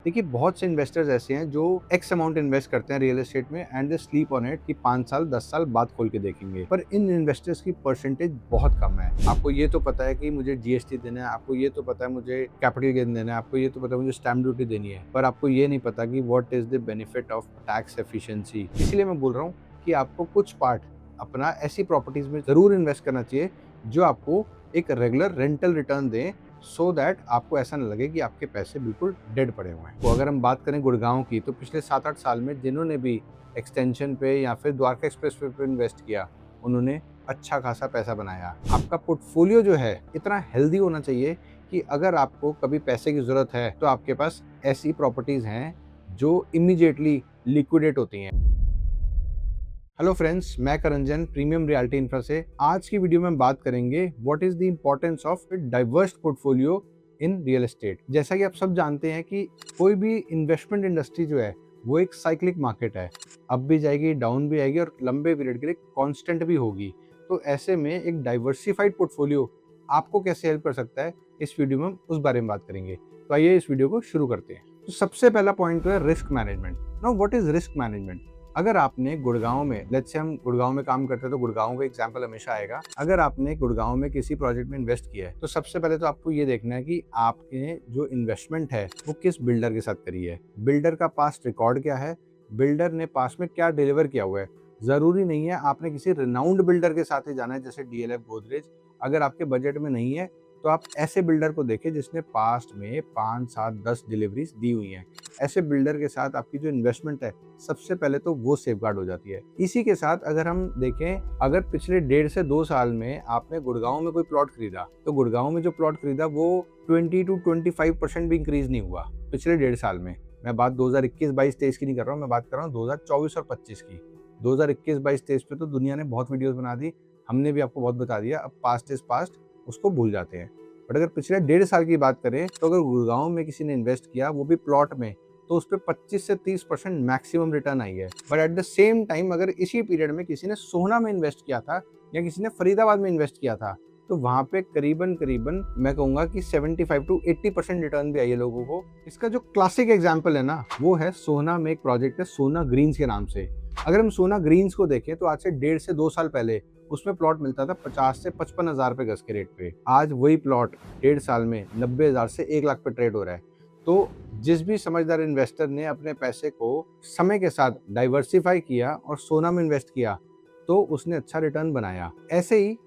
देखिए बहुत से इन्वेस्टर्स ऐसे हैं जो एक्स अमाउंट इन्वेस्ट करते हैं रियल एस्टेट में and they sleep on it कि 5 साल 10 साल बाद खोल के देखेंगे, पर इन इन्वेस्टर्स की परसेंटेज बहुत कम है। आपको ये तो पता है कि मुझे जीएसटी देना है, आपको ये तो पता है मुझे कैपिटल गेन देना है, आपको ये तो पता है मुझे स्टैम्प ड्यूटी देनी है, पर आपको ये नहीं पता कि what is the benefit of tax efficiency. इसीलिए मैं बोल रहा हूँ कि आपको कुछ पार्ट अपना ऐसी प्रॉपर्टीज में जरूर इन्वेस्ट करना चाहिए जो आपको एक रेगुलर रेंटल रिटर्न दें, सो दैट आपको ऐसा ना लगे कि आपके पैसे बिल्कुल डेड पड़े हुए हैं। तो अगर हम बात करें गुड़गांव की, तो पिछले 7-8 साल में जिन्होंने भी एक्सटेंशन पे या फिर द्वारका एक्सप्रेस वे पे इन्वेस्ट किया, उन्होंने अच्छा खासा पैसा बनाया। आपका पोर्टफोलियो जो है इतना हेल्दी होना चाहिए कि अगर आपको कभी पैसे की जरूरत है तो आपके पास ऐसी प्रॉपर्टीज हैं जो इमीडिएटली लिक्विडेट होती हैं। हेलो फ्रेंड्स, मैं करंजन प्रीमियम रियल्टी इंफ्रा से। आज की वीडियो में हम बात करेंगे what is the importance of diverse portfolio in real estate. जैसा कि आप सब जानते हैं कि कोई भी इन्वेस्टमेंट इंडस्ट्री जो है वो एक साइक्लिक मार्केट है, अप भी जाएगी डाउन भी आएगी और लंबे पीरियड के लिए कांस्टेंट भी होगी। तो ऐसे में एक डाइवर्सिफाइड पोर्टफोलियो आपको कैसे हेल्प कर सकता है, इस वीडियो में हम उस बारे में बात करेंगे। तो आइए इस वीडियो को शुरू करते हैं। तो सबसे पहला पॉइंट तो है risk management. Now what is risk management? अगर आपने गुड़गांव में, लेट्स से हम गुड़गांव में काम करते हैं तो गुड़गांव का एग्जांपल हमेशा आएगा। अगर आपने गुड़गांव में किसी प्रोजेक्ट में इन्वेस्ट किया है तो सबसे पहले तो आपको ये देखना है कि आपने जो इन्वेस्टमेंट है वो किस बिल्डर के साथ करी है, बिल्डर का पास्ट रिकॉर्ड क्या है, बिल्डर ने पास्ट में क्या डिलीवर किया हुआ है। जरूरी नहीं है आपने किसी रिनाउंड बिल्डर के साथ ही जाना है, जैसे डीएलएफ गोदरेज। अगर आपके बजट में नहीं है तो आप ऐसे बिल्डर को देखें जिसने पास्ट में 5, 7, 10 डिलीवरीज दी हुई हैं। ऐसे बिल्डर के साथ आपकी जो इन्वेस्टमेंट है सबसे पहले तो वो सेफगार्ड हो जाती है। इसी के साथ अगर हम देखें, अगर पिछले 1.5 से 2 साल में आपने गुड़गांव में कोई प्लॉट खरीदा तो गुड़गांव में जो प्लॉट खरीदा वो 20 to 25% भी इंक्रीज नहीं हुआ पिछले 1.5 साल में। मैं बात 2021-22-23 की नहीं कर रहा हूँ, मैं बात कर रहा हूँ 2024 और 25 की। 2021-22-23 पे तो दुनिया ने बहुत वीडियोस बना दी, हमने भी आपको बहुत बता दिया। अब पास्ट इज पास्ट, उसको भूल जाते हैं। बट अगर पिछले 1.5 साल की बात करें तो अगर गुड़गांव में किसी ने इन्वेस्ट किया, वो भी प्लॉट में, तो उस पर 25 से 30% मैक्सिमम रिटर्न आई है। But at the same time अगर इसी पीरियड में किसी ने सोहना में इन्वेस्ट किया था या किसी ने फरीदाबाद में इन्वेस्ट किया था तो वहां पे करीबन करीबन मैं कहूंगा कि 75 to 80% रिटर्न भी आई है लोगों को। इसका जो क्लासिक एग्जाम्पल है ना, वो है सोहना में एक प्रोजेक्ट है सोना ग्रीन्स के नाम से। अगर हम सोना ग्रीन्स को देखें तो आज से 1.5 से 2 साल पहले उसमें प्लॉट मिलता था 50 से 55 हजार रुपए गज के रेट पे। आज वही प्लॉट 1.5 साल में 90,000 से 1 लाख पे ट्रेड हो रहा है। तो जिस भी समझदार इन्वेस्टर ने अपने पैसे को समय के साथ डाइवर्सिफाई किया और सोना में इन्वेस्ट किया तो उसने अच्छा रिटर्न बनाया। ऐसे ही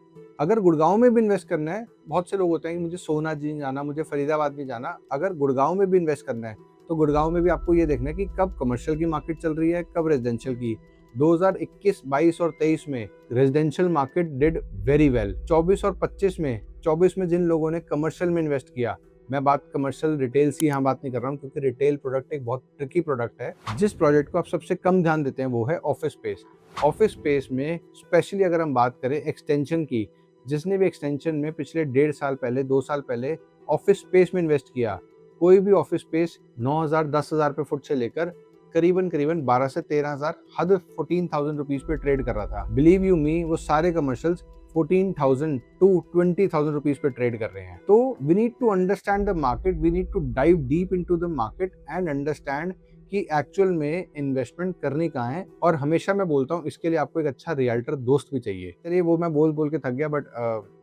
अगर गुड़गांव में भी इन्वेस्ट करना है, बहुत से लोग होते हैं कि मुझे सोना जी जाना, मुझे फरीदाबाद भी जाना। अगर गुड़गांव में भी इन्वेस्ट करना है तो गुड़गांव में भी आपको ये देखना है कि कब कमर्शियल की मार्केट चल रही है, कब रेजिडेंशियल की। 2021, 22 और 23 में residential market did very well. 24 और 25 में जिन लोगों ने कमर्शियल में इन्वेस्ट किया, मैं बात कमर्शियल रिटेल की यहाँ बात नहीं कर रहा हूँ, क्योंकि रिटेल प्रोडक्ट एक बहुत ट्रिकी प्रोडक्ट है। जिस प्रोजेक्ट को आप सबसे कम ध्यान देते हैं वो है ऑफिस स्पेस। ऑफिस स्पेस में स्पेशली अगर हम बात करें एक्सटेंशन की, जिसने भी एक्सटेंशन में पिछले 1.5 साल पहले, 2 साल पहले ऑफिस स्पेस में इन्वेस्ट किया, कोई भी ऑफिस स्पेस 9,000, 10,000 पे फुट से लेकर करीबन 12 से 13,000, हद 14,000 रुपीज पे ट्रेड कर रहा था। बिलीव यू मी, वो सारे कमर्शियल्स 14,000 to 20,000 रुपीज पे ट्रेड कर रहे हैं। तो we need to understand the market, we need to dive deep into the market and understand कि एक्चुअल में इन्वेस्टमेंट करनी कहाँ है। और हमेशा मैं बोलता हूँ इसके लिए आपको एक अच्छा रियल्टर दोस्त भी चाहिए। चलिए वो मैं बोल बोल के थक गया, बट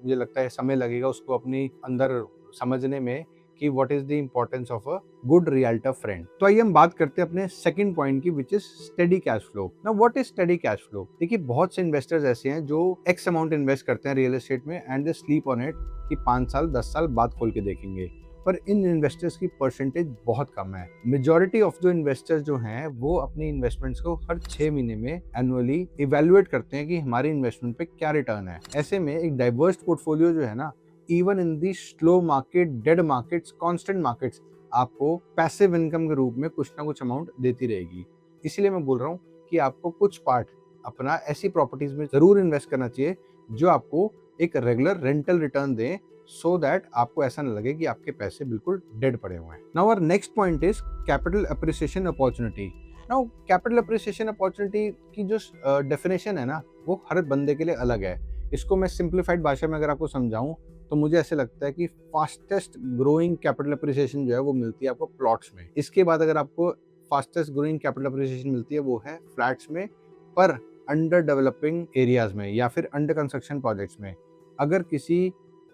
मुझे लगता है समय लगेगा उसको अपनी अंदर समझने में कि what is the importance of a good realtor friend. तो आइए हम बात करते हैं अपने सेकंड पॉइंट की, which is steady cash flow. Now what is steady cash flow? देखिए बहुत से इन्वेस्टर्स ऐसे हैं जो एक्स अमाउंट इन्वेस्ट करते हैं रियल एस्टेट में and they sleep on it कि 5 साल 10 साल बाद खोल के देखेंगे, पर इन इन्वेस्टर्स की परसेंटेज बहुत कम है। मेजॉरिटी ऑफ जो इन्वेस्टर्स जो हैं वो अपनी इन्वेस्टमेंट्स को हर 6 महीने में एनुअली इवेल्युएट करते हैं कि हमारी इन्वेस्टमेंट पे क्या रिटर्न है। ऐसे में एक डाइवर्स पोर्टफोलियो जो है ना, even in the slow market, dead markets, constant markets, आपको पैसिव इनकम के रूप में कुछ ना कुछ अमाउंट देती रहेगी। इसीलिए मैं बोल रहा हूँ कि आपको कुछ पार्ट अपना ऐसी प्रॉपर्टीज में जरूर इन्वेस्ट करना चाहिए जो आपको एक रेगुलर रेंटल रिटर्न दें, सो दैट आपको ऐसा ना लगे कि आपके पैसे बिल्कुल डेड पड़े हुए हैं। Now our next point is capital appreciation opportunity. Now capital appreciation opportunity की जो डेफिनेशन है ना, वो हर बंदे के लिए अलग है। इसको मैं सिंप्लीफाइड भाषा में अगर आपको समझाऊं तो मुझे ऐसे लगता है कि फास्टेस्ट ग्रोइंग कैपिटल अप्रिसिएशन जो है वो मिलती है आपको प्लॉट्स में। इसके बाद अगर आपको फास्टेस्ट ग्रोइंग कैपिटल अप्रिसिएशन मिलती है वो है फ्लैट्स में, पर अंडर डेवलपिंग एरियाज में या फिर अंडर कंस्ट्रक्शन प्रोजेक्ट्स में। अगर किसी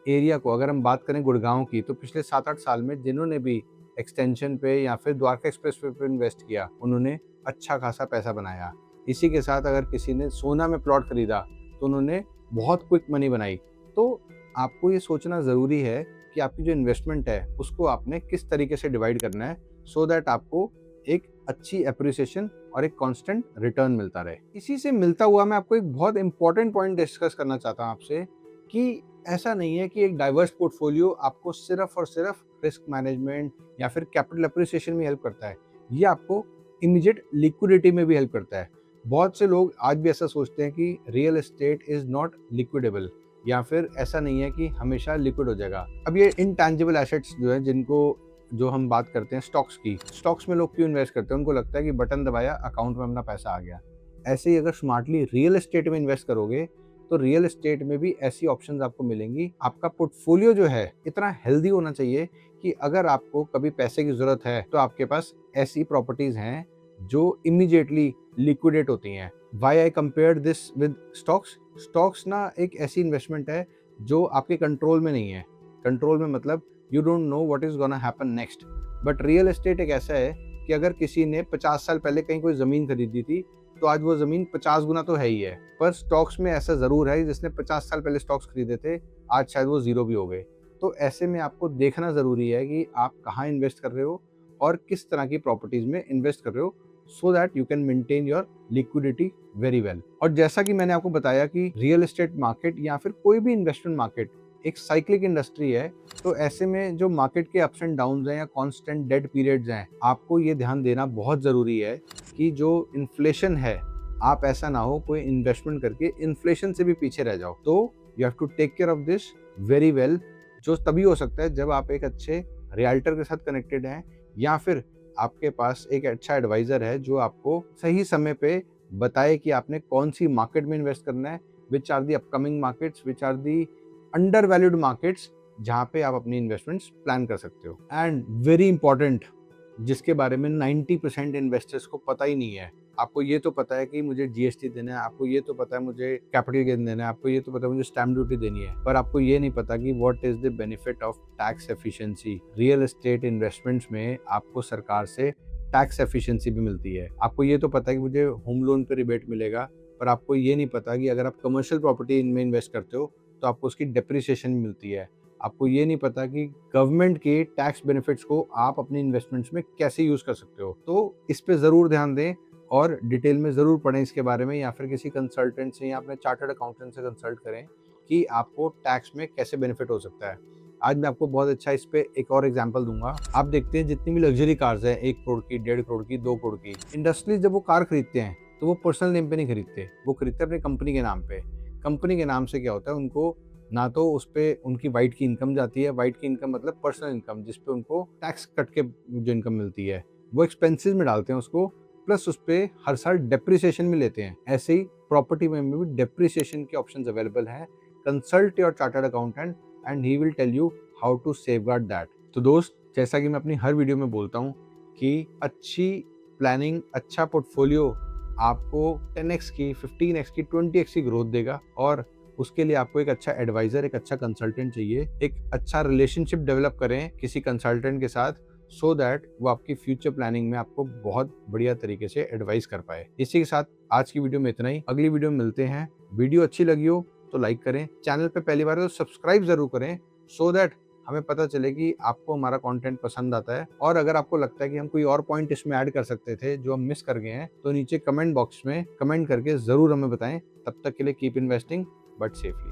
एरिया को, अगर हम बात करें गुड़गांव की, तो पिछले 7-8 साल में जिन्होंने भी एक्सटेंशन पे या फिर द्वारका एक्सप्रेस वे पे इन्वेस्ट किया, उन्होंने अच्छा खासा पैसा बनाया। इसी के साथ अगर किसी ने सोना में प्लॉट खरीदा तो उन्होंने बहुत क्विक मनी बनाई। तो आपको ये सोचना ज़रूरी है कि आपकी जो इन्वेस्टमेंट है उसको आपने किस तरीके से डिवाइड करना है, सो दैट आपको एक अच्छी एप्रिसिएशन और एक कांस्टेंट रिटर्न मिलता रहे। इसी से मिलता हुआ मैं आपको एक बहुत इंपॉर्टेंट पॉइंट डिस्कस करना चाहता हूँ आपसे, कि ऐसा नहीं है कि एक डाइवर्स पोर्टफोलियो आपको सिर्फ और सिर्फ रिस्क मैनेजमेंट या फिर कैपिटल अप्रिसिएशन में हेल्प करता है। ये आपको इमीडिएट लिक्विडिटी में भी हेल्प करता है। बहुत से लोग आज भी ऐसा सोचते हैं कि रियल एस्टेट इज नॉट लिक्विडेबल, या फिर ऐसा नहीं है कि हमेशा लिक्विड हो जाएगा। अब ये इनटैंजिबल एसेट्स जो है, जो हम बात करते हैं स्टॉक्स की, स्टॉक्स में लोग क्यों इन्वेस्ट करते हैं? उनको लगता है कि बटन दबाया, अकाउंट में अपना पैसा आ गया। ऐसे ही अगर स्मार्टली रियल एस्टेट में इन्वेस्ट करोगे तो रियल एस्टेट में भी ऐसी ऑप्शंस आपको मिलेंगी। आपका पोर्टफोलियो जो है इतना हेल्दी होना चाहिए कि अगर आपको कभी पैसे की जरूरत है तो आपके पास ऐसी प्रॉपर्टीज हैं जो इमीडिएटली लिक्विडेट होती हैं। Why I compare this with stocks? Stocks ना एक ऐसी इन्वेस्टमेंट है जो आपके कंट्रोल में नहीं है। कंट्रोल में मतलब you don't know what is gonna happen next. But real estate एक ऐसा है कि अगर किसी ने 50 साल पहले कहीं कोई ज़मीन खरीदी थी तो आज वो ज़मीन 50 गुना तो है ही है। पर स्टॉक्स में ऐसा ज़रूर है, जिसने 50 साल पहले स्टॉक्स खरीदे थे आज शायद वो ज़ीरो भी हो गए। तो ऐसे में आपको देखना ज़रूरी है कि आप कहाँ इन्वेस्ट कर रहे हो और किस तरह की प्रॉपर्टीज़ में इन्वेस्ट कर रहे हो, so that you can maintain your liquidity very well. और जैसा कि मैंने आपको बताया कि रियल एस्टेट मार्केट या फिर कोई भी इन्वेस्टमेंट मार्केट एक साइक्लिक इंडस्ट्री है, तो ऐसे में जो मार्केट के अप्स एंड डाउन्स हैं या कांस्टेंट डेड पीरियड्स हैं, आपको ये ध्यान देना बहुत ज़रूरी है कि जो इन्फ्लेशन है, आप ऐसा ना हो कोई इन्वेस्टमेंट करके इन्फ्लेशन से भी पीछे रह जाओ। तो you have to take care of this very well, जो तभी हो सकता है जब आप एक अच्छे रियल्टर के साथ कनेक्टेड हैं या फिर आपके पास एक अच्छा एडवाइजर है जो आपको सही समय पे बताए कि आपने कौन सी मार्केट में इन्वेस्ट करना है, which are the upcoming markets, which are the undervalued markets, जहाँ पे आप अपनी इन्वेस्टमेंट्स प्लान कर सकते हो। एंड वेरी इंपॉर्टेंट, जिसके बारे में 90% इन्वेस्टर्स को पता ही नहीं है। आपको ये तो पता है कि मुझे जीएसटी देना है, आपको ये तो पता है मुझे कैपिटल गेन देना है, आपको ये तो पता है मुझे स्टैम्प ड्यूटी देनी है, पर आपको ये नहीं पता कि what is the benefit of tax efficiency. Real estate investments में आपको सरकार से टैक्स एफिशिएंसी भी मिलती है। आपको ये तो पता है कि मुझे होम लोन पे रिबेट मिलेगा, पर आपको ये नहीं पता कि अगर आप कमर्शियल प्रॉपर्टी इनमें इन्वेस्ट करते हो तो आपको उसकी डेप्रिसिएशन मिलती है। आपको ये नहीं पता कि गवर्नमेंट के टैक्स बेनिफिट्स को आप अपनी इन्वेस्टमेंट्स में कैसे यूज कर सकते हो। तो इस पे जरूर ध्यान दें और डिटेल में जरूर पढ़ें इसके बारे में, या फिर किसी कंसल्टेंट से या अपने चार्टर्ड अकाउंटेंट से कंसल्ट करें कि आपको टैक्स में कैसे बेनिफिट हो सकता है। आज मैं आपको बहुत अच्छा इस पे एक और एग्जांपल दूंगा। आप देखते हैं जितनी भी लग्जरी कार्स हैं, 1 करोड़ की, 1.5 करोड़ की, 2 करोड़ की, इंडस्ट्रीज जब वो कार खरीदते हैं तो वो पर्सनल नेम पे नहीं खरीदते, वो खरीदते हैं अपनी कंपनी के नाम पे। कंपनी के नाम से क्या होता है, उनको ना तो उस पर उनकी वाइट की इनकम जाती है, वाइट की इनकम मतलब पर्सनल इनकम, जिसपे उनको टैक्स कट के जो इनकम मिलती है वो एक्सपेंसेस में डालते हैं उसको, प्लस उस पर हर साल डेप्रिसिएशन में लेते हैं। ऐसे ही प्रॉपर्टी में भी डेप्रिसिएशन के ऑप्शंस अवेलेबल हैं। Consult your chartered accountant and he will tell you how to safeguard that. तो दोस्त, जैसा कि मैं अपनी हर वीडियो में बोलता हूँ कि अच्छी प्लानिंग, अच्छा पोर्टफोलियो आपको 10x की, 15x की, 20x की ग्रोथ देगा, और उसके लिए आपको एक अच्छा एडवाइजर, एक अच्छा कंसल्टेंट चाहिए। एक अच्छा रिलेशनशिप डेवलप करें किसी कंसल्टेंट के साथ, सो दैट वो आपकी फ्यूचर प्लानिंग में आपको बहुत बढ़िया तरीके से एडवाइस कर पाए। इसी के साथ आज की वीडियो में इतना ही। अगली वीडियो में मिलते हैं। वीडियो अच्छी लगी हो तो लाइक करें, चैनल पे पहली बार है तो सब्सक्राइब जरूर करें, सो दैट हमें पता चले कि आपको हमारा कंटेंट पसंद आता है। और अगर आपको लगता है कि हम कोई और पॉइंट इसमें ऐड कर सकते थे जो हम मिस कर गए हैं, तो नीचे कमेंट बॉक्स में कमेंट करके जरूर हमें बताएं। तब तक के लिए कीप इन्वेस्टिंग बट सेफली।